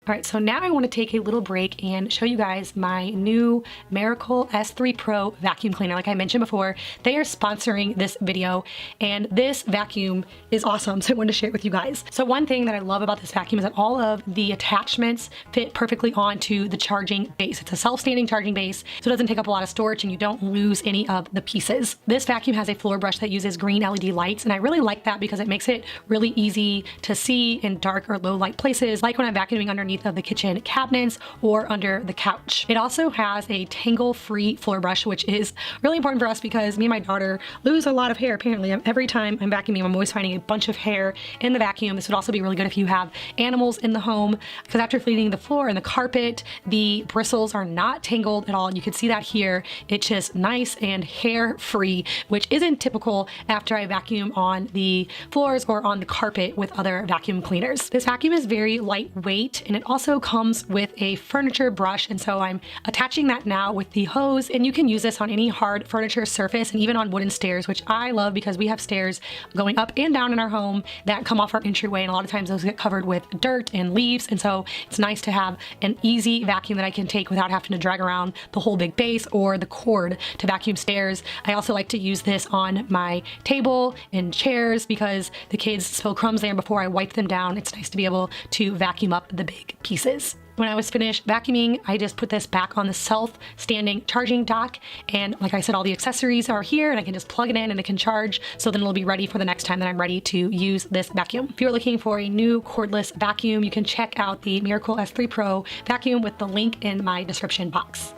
All right, so now I want to take a little break and show you guys my new Maircle S3-PRO vacuum cleaner. Like I mentioned before, they are sponsoring this video, and this vacuum is awesome, so I wanted to share it with you guys. So one thing that I love about this vacuum is that all of the attachments fit perfectly onto the charging base. It's a self-standing charging base, so it doesn't take up a lot of storage and you don't lose any of the pieces. This vacuum has a floor brush that uses green LED lights, and I really like that because it makes it really easy to see in dark or low light places, like when I'm vacuuming underneath of the kitchen cabinets or under the couch. It also has a tangle-free floor brush, which is really important for us because me and my daughter lose a lot of hair apparently. Every time I'm vacuuming, I'm always finding a bunch of hair in the vacuum. This would also be really good if you have animals in the home, because after cleaning the floor and the carpet, the bristles are not tangled at all. And you can see that here. It's just nice and hair-free, which isn't typical after I vacuum on the floors or on the carpet with other vacuum cleaners. This vacuum is very lightweight, and it also comes with a furniture brush, and so I'm attaching that now with the hose, and you can use this on any hard furniture surface and even on wooden stairs, which I love because we have stairs going up and down in our home that come off our entryway, and a lot of times those get covered with dirt and leaves, and so it's nice to have an easy vacuum that I can take without having to drag around the whole big base or the cord to vacuum stairs. I also like to use this on my table and chairs because the kids spill crumbs there before I wipe them down. It's nice to be able to vacuum up the big pieces. When I was finished vacuuming, I just put this back on the self-standing charging dock, and like I said, all the accessories are here and I can just plug it in and it can charge, so then it'll be ready for the next time that I'm ready to use this vacuum. If you're looking for a new cordless vacuum, you can check out the Maircle S3-PRO vacuum with the link in my description box.